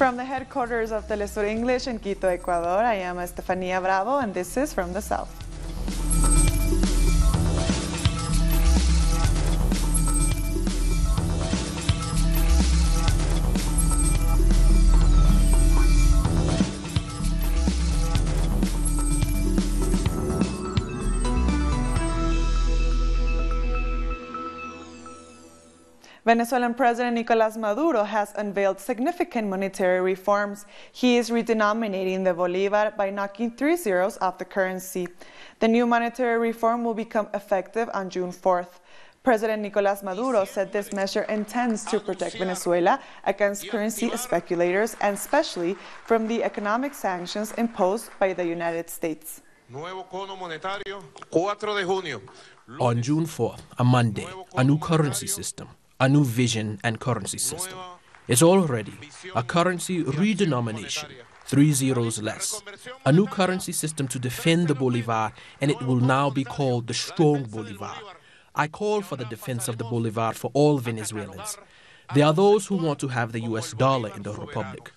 From the headquarters of Telesur English in Quito, Ecuador, I am Estefanía Bravo, and this is From the South. Venezuelan President Nicolas Maduro has unveiled significant monetary reforms. He is redenominating the Bolivar by knocking 3 zeros off the currency. The new monetary reform will become effective on June 4th. President Nicolas Maduro said this measure intends to protect Venezuela against currency speculators and especially from the economic sanctions imposed by the United States. On June 4th, a Monday, a new currency system, a new vision and currency system. It's already a currency redenomination, 3 zeros less. A new currency system to defend the Bolivar, and it will now be called the strong Bolivar. I call for the defense of the Bolivar for all Venezuelans. There are those who want to have the US dollar in the Republic.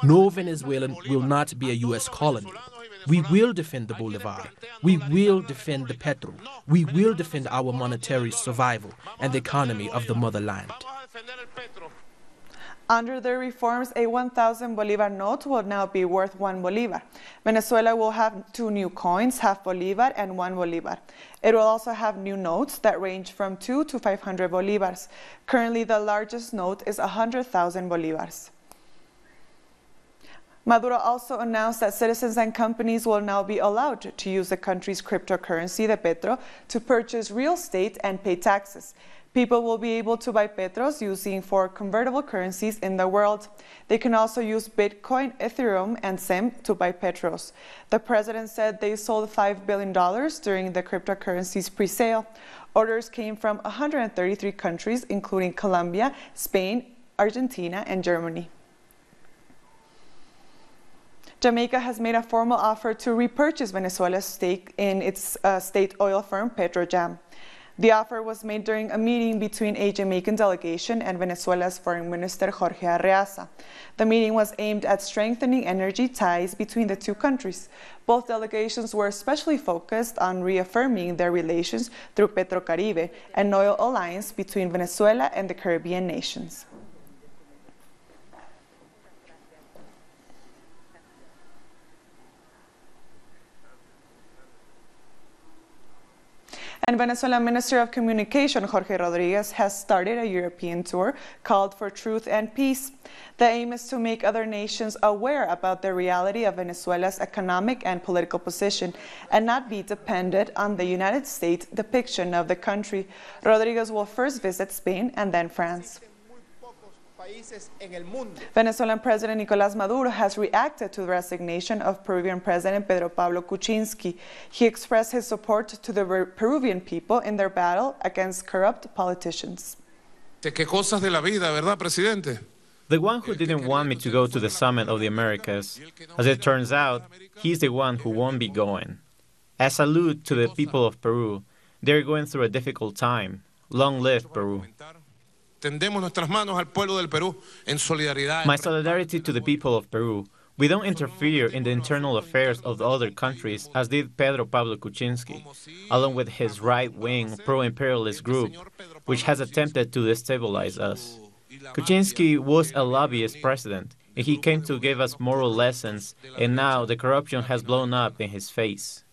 No Venezuelan will not be a US colony. We will defend the Bolivar. We will defend the petro. We will defend our monetary survival and the economy of the motherland. Under the reforms, a 1,000 Bolivar note will now be worth 1 Bolivar. Venezuela will have 2 new coins, half Bolivar and 1 Bolivar. It will also have new notes that range from 2 to 500 Bolivars. Currently, the largest note is 100,000 Bolivars. Maduro also announced that citizens and companies will now be allowed to use the country's cryptocurrency, the petro, to purchase real estate and pay taxes. People will be able to buy petros using 4 convertible currencies in the world. They can also use Bitcoin, Ethereum, and SEM to buy petros. The president said they sold $5 billion during the cryptocurrency's pre-sale. Orders came from 133 countries, including Colombia, Spain, Argentina, and Germany. Jamaica has made a formal offer to repurchase Venezuela's stake in its state oil firm Petrojam. The offer was made during a meeting between a Jamaican delegation and Venezuela's Foreign Minister Jorge Arreaza. The meeting was aimed at strengthening energy ties between the two countries. Both delegations were especially focused on reaffirming their relations through Petrocaribe, an oil alliance between Venezuela and the Caribbean nations. And Venezuelan Minister of Communication Jorge Rodriguez has started a European tour called For Truth and Peace. The aim is to make other nations aware about the reality of Venezuela's economic and political position and not be dependent on the United States depiction of the country. Rodriguez will first visit Spain and then France. Venezuelan President Nicolas Maduro has reacted to the resignation of Peruvian President Pedro Pablo Kuczynski. He expressed his support to the Peruvian people in their battle against corrupt politicians. ¿Qué cosas de la vida, verdad, presidente? The one who didn't want me to go to the Summit of the Americas. As it turns out, he's the one who won't be going. A salute to the people of Peru. They're going through a difficult time. Long live Peru. My solidarity to the people of Peru. We don't interfere in the internal affairs of the other countries, as did Pedro Pablo Kuczynski, along with his right-wing pro-imperialist group, which has attempted to destabilize us. Kuczynski was a lobbyist president, and he came to give us moral lessons, and now the corruption has blown up in his face.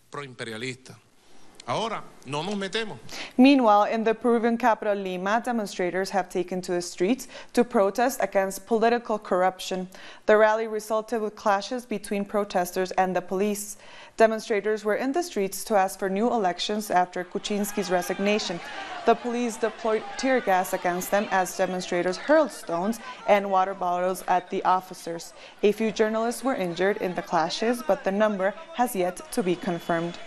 Meanwhile, in the Peruvian capital Lima, demonstrators have taken to the streets to protest against political corruption. The rally resulted with clashes between protesters and the police. Demonstrators were in the streets to ask for new elections after Kuczynski's resignation. The police deployed tear gas against them as demonstrators hurled stones and water bottles at the officers. A few journalists were injured in the clashes, but the number has yet to be confirmed.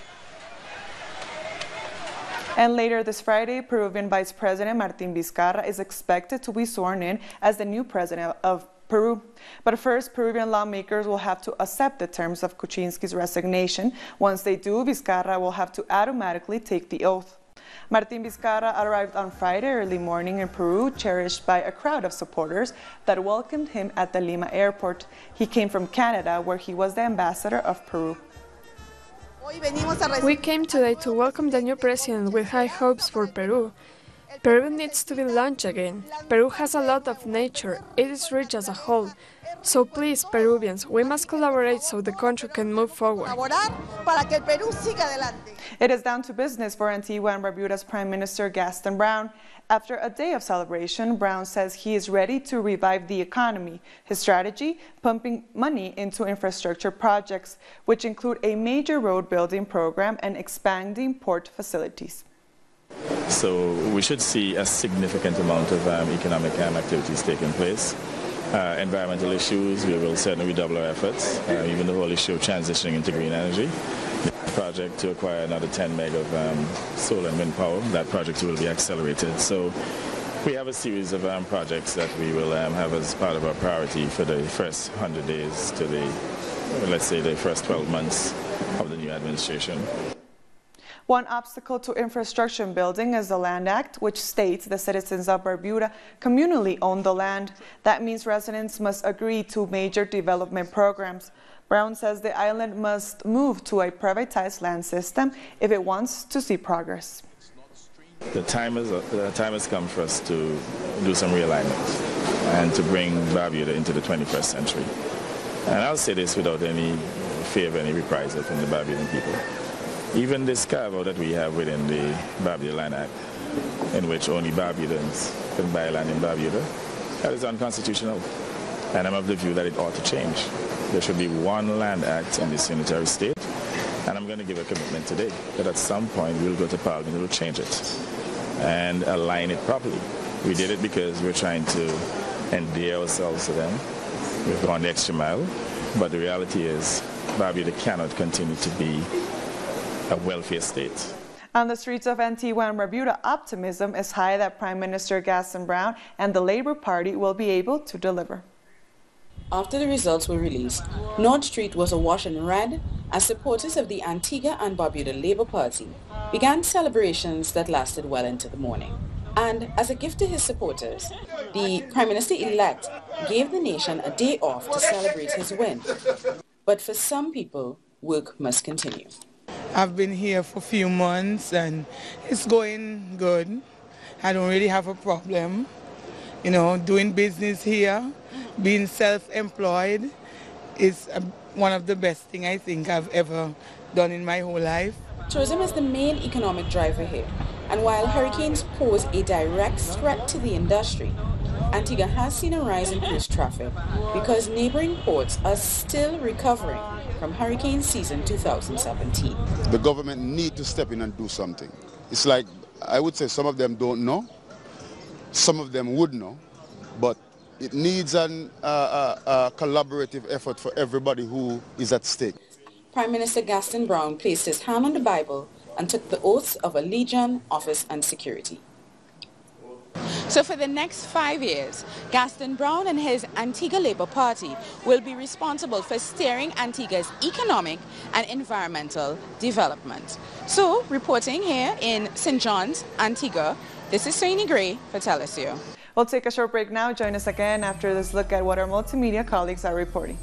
And later this Friday, Peruvian Vice President Martin Vizcarra is expected to be sworn in as the new president of Peru. But first, Peruvian lawmakers will have to accept the terms of Kuczynski's resignation. Once they do, Vizcarra will have to automatically take the oath. Martin Vizcarra arrived on Friday early morning in Peru, cherished by a crowd of supporters that welcomed him at the Lima airport. He came from Canada, where he was the ambassador of Peru. We came today to welcome the new president with high hopes for Peru. Peru needs to be launched again. Peru has a lot of nature. It is rich as a whole. So please, Peruvians, we must collaborate so the country can move forward. It is down to business for Antigua and Barbuda's Prime Minister Gaston Browne. After a day of celebration, Browne says he is ready to revive the economy. His strategy, pumping money into infrastructure projects, which include a major road building program and expanding port facilities. So we should see a significant amount of economic activities taking place. Environmental issues, we will certainly redouble our efforts, even the whole issue of transitioning into green energy. The project to acquire another 10 meg of solar and wind power, that project will be accelerated. So we have a series of projects that we will have as part of our priority for the first 100 days to the, let's say, the first 12 months of the new administration. One obstacle to infrastructure building is the Land Act, which states the citizens of Barbuda communally own the land. That means residents must agree to major development programs. Browne says the island must move to a privatized land system if it wants to see progress. The time has come for us to do some realignment and to bring Barbuda into the 21st century. And I'll say this without any fear of any reprisal from the Barbudan people. Even this carve-out that we have within the Barbuda Land Act, in which only Barbudans can buy land in Barbuda, that is unconstitutional. And I'm of the view that it ought to change. There should be one land act in this unitary state, and I'm going to give a commitment today that at some point we'll go to Parliament and we'll change it and align it properly. We did it because we're trying to endear ourselves to them. We've gone the extra mile, but the reality is Barbuda cannot continue to be a welfare state. On the streets of Antigua and Barbuda, optimism is high that Prime Minister Gaston Browne and the Labour Party will be able to deliver. After the results were released, North Street was awash in red as supporters of the Antigua and Barbuda Labour Party began celebrations that lasted well into the morning. And as a gift to his supporters, the Prime Minister-elect gave the nation a day off to celebrate his win. But for some people, work must continue. I've been here for a few months and it's going good. I don't really have a problem. You know, doing business here, being self-employed is one of the best things I think I've ever done in my whole life. Tourism is the main economic driver here, and while hurricanes pose a direct threat to the industry, Antigua has seen a rise in cruise traffic because neighboring ports are still recovering from hurricane season 2017. The government need to step in and do something. It's like, I would say some of them don't know, some of them would know, but it needs a collaborative effort for everybody who is at stake. Prime Minister Gaston Browne placed his hand on the Bible and took the oaths of allegiance, office and security. So for the next 5 years, Gaston Browne and his Antigua Labour Party will be responsible for steering Antigua's economic and environmental development. So, reporting here in St. John's, Antigua, this is Saini Gray for Telesio. We'll take a short break now. Join us again after this look at what our multimedia colleagues are reporting.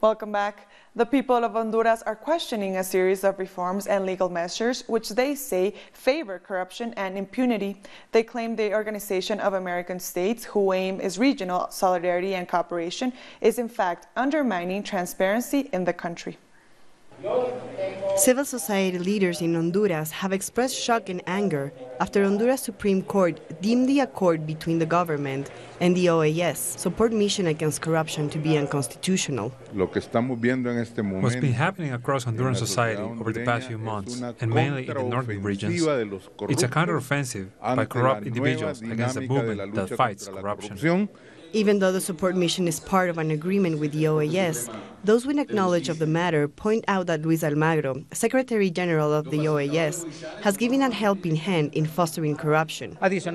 Welcome back. The people of Honduras are questioning a series of reforms and legal measures which they say favor corruption and impunity. They claim the Organization of American States, whose aim is regional solidarity and cooperation, is in fact undermining transparency in the country. Civil society leaders in Honduras have expressed shock and anger after Honduras Supreme Court deemed the accord between the government and the OAS, Support Mission Against Corruption, to be unconstitutional. What's been happening across Honduran society over the past few months, and mainly in the northern regions, it's a counteroffensive by corrupt individuals against a movement that fights corruption. Even though the support mission is part of an agreement with the OAS, those with knowledge of the matter point out that Luis Almagro, Secretary General of the OAS, has given a helping hand in fostering corruption. What's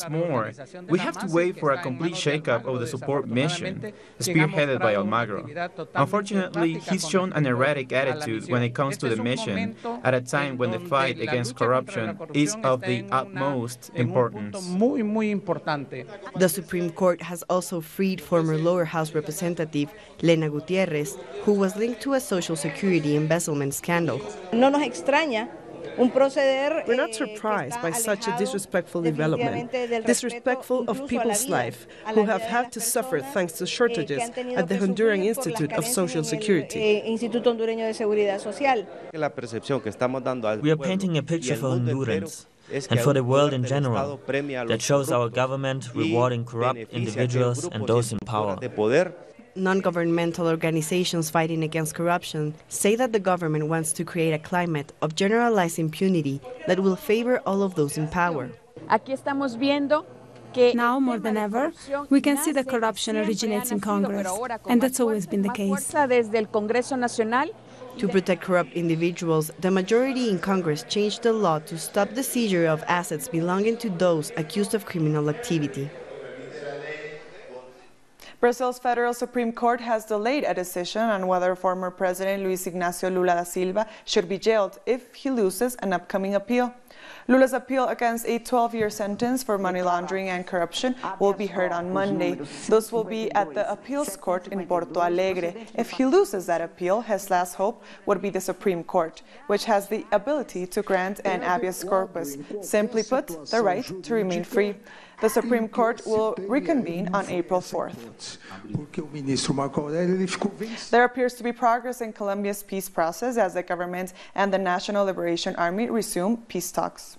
more, we have to wait for a complete shakeup of the support mission, spearheaded by Almagro. Unfortunately, he's shown an erratic attitude when it comes to the mission, at a time when the fight against corruption is of the utmost importance. The Supreme Court has also freed former lower house representative Lena Gutierrez, who was linked to a Social Security embezzlement scandal. We're not surprised by such a disrespectful development, disrespectful of people's life, who have had to suffer thanks to shortages at the Honduran Institute of Social Security. We are painting a picture for Hondurans and for the world in general that shows our government rewarding corrupt individuals and those in power. Non-governmental organizations fighting against corruption say that the government wants to create a climate of generalized impunity that will favor all of those in power. Now, more than ever, we can see that corruption originates in Congress, and that's always been the case. To protect corrupt individuals, the majority in Congress changed the law to stop the seizure of assets belonging to those accused of criminal activity. Brazil's Federal Supreme Court has delayed a decision on whether former President Luis Ignacio Lula da Silva should be jailed if he loses an upcoming appeal. Lula's appeal against a 12-year sentence for money laundering and corruption will be heard on Monday. This will be at the appeals court in Porto Alegre. If he loses that appeal, his last hope would be the Supreme Court, which has the ability to grant an habeas corpus, simply put, the right to remain free. The Supreme Court will reconvene on April 4th. There appears to be progress in Colombia's peace process as the government and the National Liberation Army resume peace talks.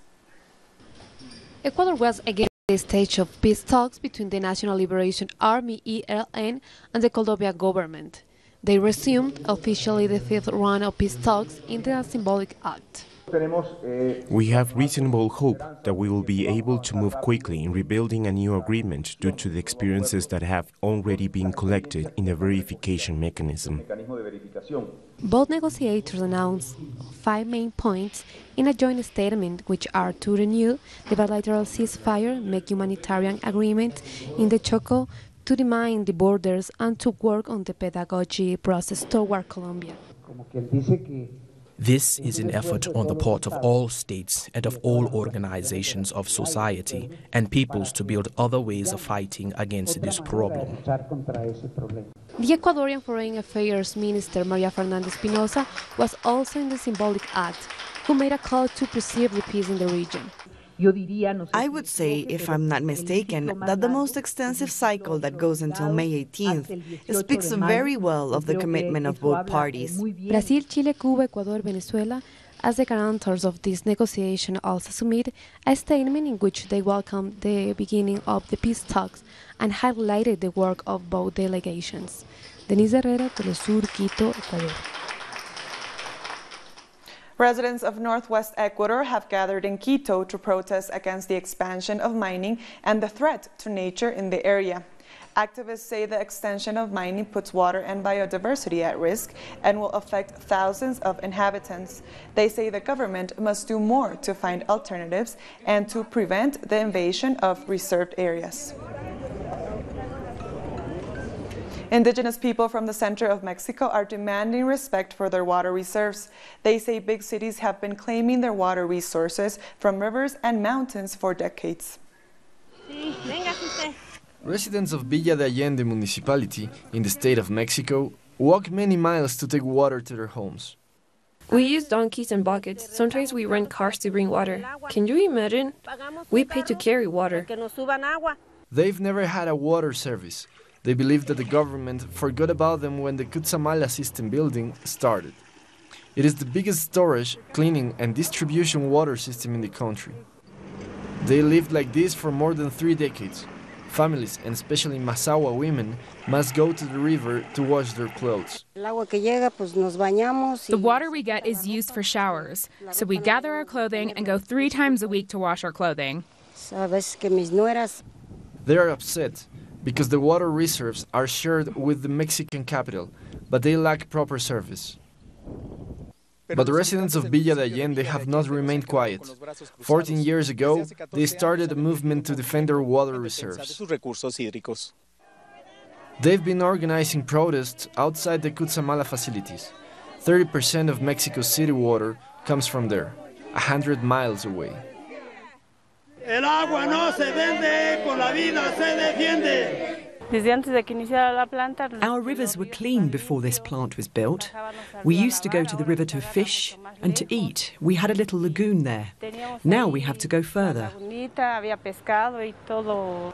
Ecuador was again at the stage of peace talks between the National Liberation Army, ELN, and the Colombian government. They resumed officially the fifth round of peace talks in the symbolic act. We have reasonable hope that we will be able to move quickly in rebuilding a new agreement due to the experiences that have already been collected in the verification mechanism. Both negotiators announced 5 main points in a joint statement, which are to renew the bilateral ceasefire, make humanitarian agreement in the Choco, to demine the borders, and to work on the pedagogy process toward Colombia. This is an effort on the part of all states and of all organizations of society and peoples to build other ways of fighting against this problem. The Ecuadorian Foreign Affairs Minister Maria Fernanda Espinosa was also in the symbolic act, who made a call to preserve the peace in the region. I would say, if I'm not mistaken, that the most extensive cycle that goes until May 18th speaks very well of the commitment of both parties. Brazil, Chile, Cuba, Ecuador, Venezuela, as the guarantors of this negotiation, also submit a statement in which they welcomed the beginning of the peace talks and highlighted the work of both delegations. Denise Herrera, Telesur, Quito, Ecuador. Residents of northwest Ecuador have gathered in Quito to protest against the expansion of mining and the threat to nature in the area. Activists say the extension of mining puts water and biodiversity at risk and will affect thousands of inhabitants. They say the government must do more to find alternatives and to prevent the invasion of reserved areas. Indigenous people from the center of Mexico are demanding respect for their water reserves. They say big cities have been claiming their water resources from rivers and mountains for decades. Residents of Villa de Allende municipality in the state of Mexico walk many miles to take water to their homes. We use donkeys and buckets. Sometimes we rent cars to bring water. Can you imagine? We pay to carry water. They've never had a water service. They believe that the government forgot about them when the Cutzamala system building started. It is the biggest storage, cleaning and distribution water system in the country. They lived like this for more than 3 decades. Families, and especially Masawa women, must go to the river to wash their clothes. The water we get is used for showers, so we gather our clothing and go 3 times a week to wash our clothing. They are upset because the water reserves are shared with the Mexican capital, but they lack proper service. But the residents of Villa de Allende have not remained quiet. 14 years ago, they started a movement to defend their water reserves. They've been organizing protests outside the Cutzamala facilities. 30% of Mexico's city water comes from there, 100 miles away. El agua no se vende, con la vida se defiende. Our rivers were clean before this plant was built. We used to go to the river to fish and to eat. We had a little lagoon there. Now we have to go further.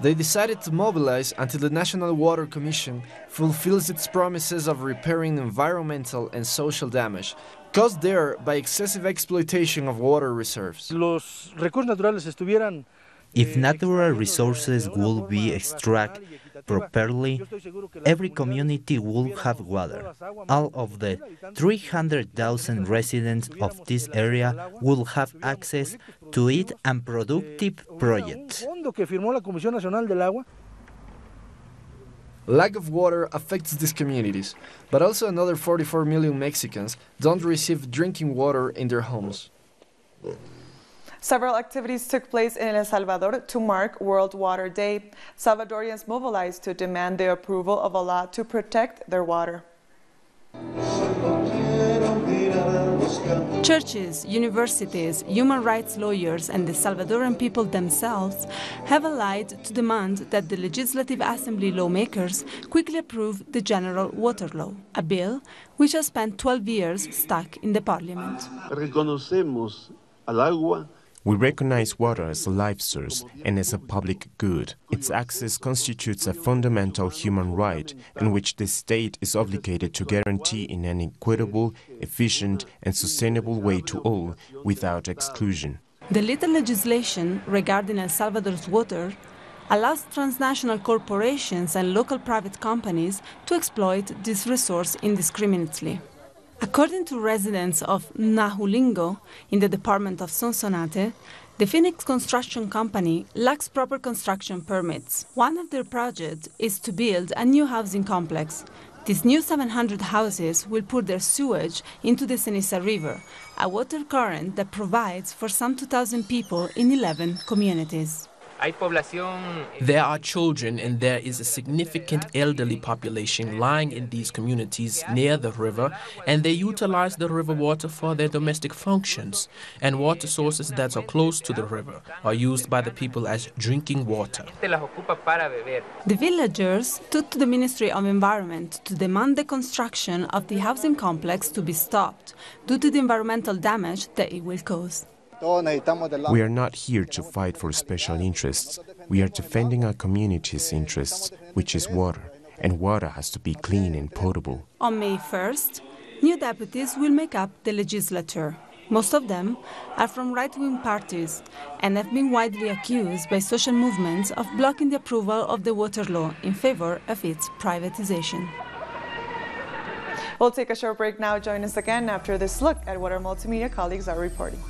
They decided to mobilize until the National Water Commission fulfills its promises of repairing environmental and social damage caused there by excessive exploitation of water reserves. If natural resources will be extracted properly, every community will have water. All of the 300,000 residents of this area will have access to it and productive projects. Lack of water affects these communities, but also another 44 million Mexicans don't receive drinking water in their homes. Several activities took place in El Salvador to mark World Water Day. Salvadorians mobilized to demand the approval of a law to protect their water. Churches, universities, human rights lawyers and the Salvadoran people themselves have allied to demand that the Legislative Assembly lawmakers quickly approve the General Water Law, a bill which has spent 12 years stuck in the parliament. We recognize water as a life source and as a public good. Its access constitutes a fundamental human right in which the state is obligated to guarantee in an equitable, efficient and sustainable way to all, without exclusion. The little legislation regarding El Salvador's water allows transnational corporations and local private companies to exploit this resource indiscriminately. According to residents of Nahulingo in the department of Sonsonate, the Phoenix Construction Company lacks proper construction permits. One of their projects is to build a new housing complex. These new 700 houses will put their sewage into the Ceniza River, a water current that provides for some 2,000 people in 11 communities. There are children and there is a significant elderly population lying in these communities near the river, and they utilize the river water for their domestic functions, and water sources that are close to the river are used by the people as drinking water. The villagers took to the Ministry of Environment to demand the construction of the housing complex to be stopped due to the environmental damage that it will cause. We are not here to fight for special interests. We are defending our community's interests, which is water, and water has to be clean and potable. On May 1st, new deputies will make up the legislature. Most of them are from right-wing parties and have been widely accused by social movements of blocking the approval of the water law in favor of its privatization. We'll take a short break now. Join us again after this look at what our multimedia colleagues are reporting.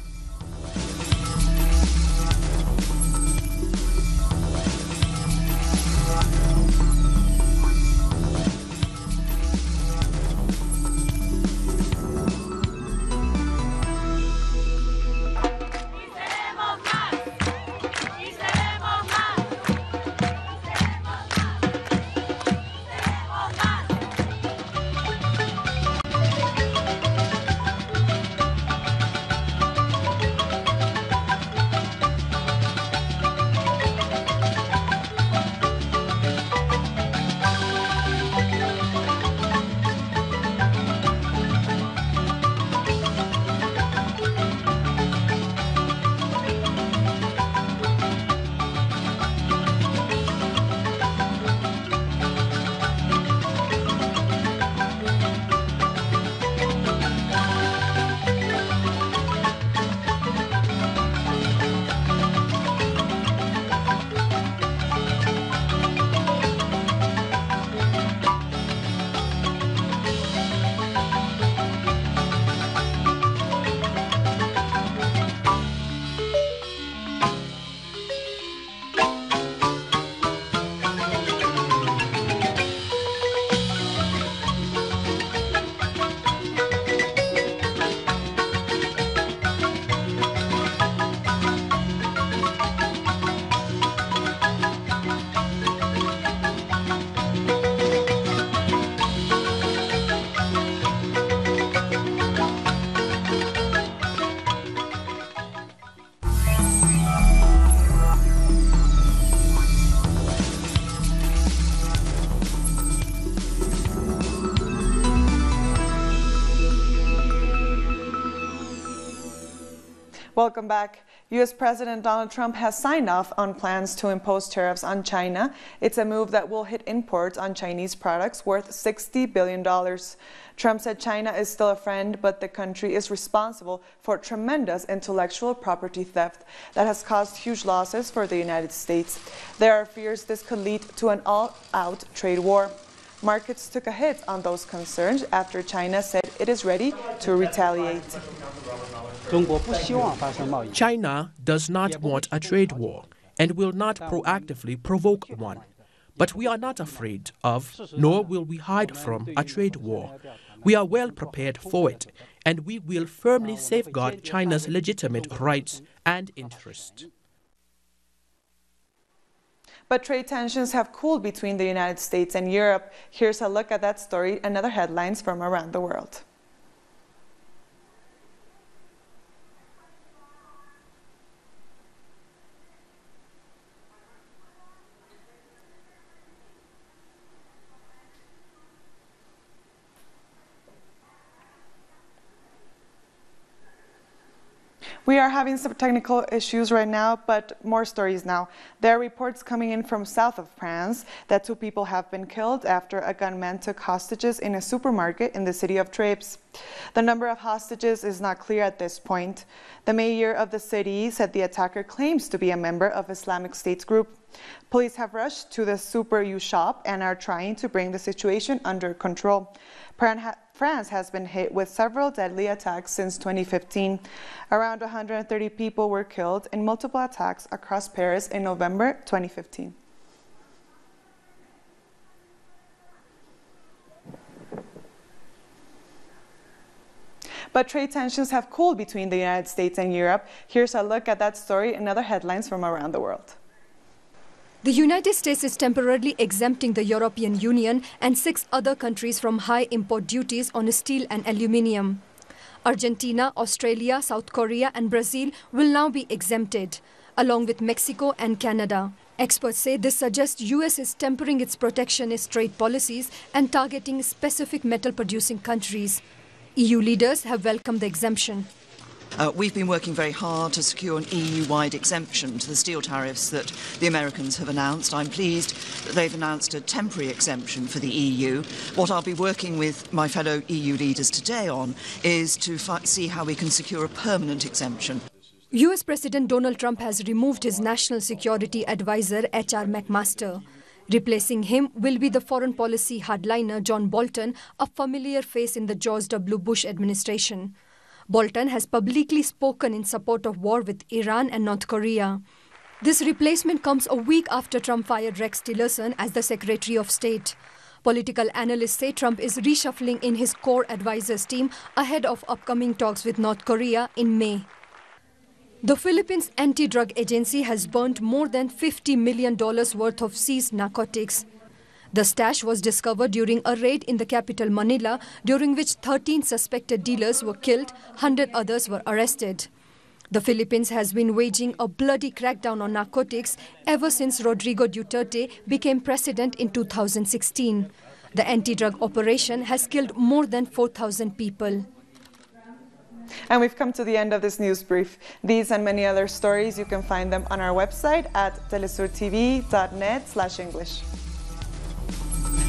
Welcome back. U.S. President Donald Trump has signed off on plans to impose tariffs on China. It's a move that will hit imports on Chinese products worth $60 billion. Trump said China is still a friend, but the country is responsible for tremendous intellectual property theft that has caused huge losses for the United States. There are fears this could lead to an all-out trade war. Markets took a hit on those concerns after China said it is ready to retaliate. China does not want a trade war and will not proactively provoke one. But we are not afraid of, nor will we hide from, a trade war. We are well prepared for it, and we will firmly safeguard China's legitimate rights and interests. But trade tensions have cooled between the United States and Europe. Here's a look at that story and other headlines from around the world. We are having some technical issues right now, but more stories now. There are reports coming in from south of France that 2 people have been killed after a gunman took hostages in a supermarket in the city of Trèbes. The number of hostages is not clear at this point. The mayor of the city said the attacker claims to be a member of Islamic State's group. Police have rushed to the Super U shop and are trying to bring the situation under control. France has been hit with several deadly attacks since 2015. Around 130 people were killed in multiple attacks across Paris in November 2015. But trade tensions have cooled between the United States and Europe. Here's a look at that story and other headlines from around the world. The United States is temporarily exempting the European Union and 6 other countries from high import duties on steel and aluminium. Argentina, Australia, South Korea and Brazil will now be exempted, along with Mexico and Canada. Experts say this suggests US is tempering its protectionist trade policies and targeting specific metal-producing countries. EU leaders have welcomed the exemption. We've been working very hard to secure an EU-wide exemption to the steel tariffs that the Americans have announced. I'm pleased that they've announced a temporary exemption for the EU. What I'll be working with my fellow EU leaders today on is to see how we can secure a permanent exemption. US President Donald Trump has removed his national security advisor, H.R. McMaster. Replacing him will be the foreign policy hardliner John Bolton, a familiar face in the George W. Bush administration. Bolton has publicly spoken in support of war with Iran and North Korea. This replacement comes a week after Trump fired Rex Tillerson as the Secretary of State. Political analysts say Trump is reshuffling in his core advisors team ahead of upcoming talks with North Korea in May. The Philippines Anti-Drug Agency has burnt more than $50 million worth of seized narcotics. The stash was discovered during a raid in the capital Manila, during which 13 suspected dealers were killed, 100 others were arrested. The Philippines has been waging a bloody crackdown on narcotics ever since Rodrigo Duterte became president in 2016. The anti-drug operation has killed more than 4,000 people. And we've come to the end of this news brief. These and many other stories, you can find them on our website at telesurtv.net/English.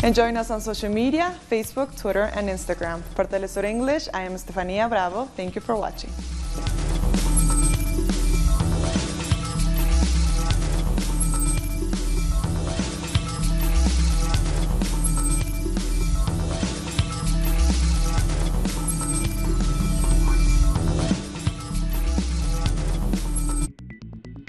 And join us on social media, Facebook, Twitter, and Instagram. For Telesur English, I am Estefania Bravo. Thank you for watching.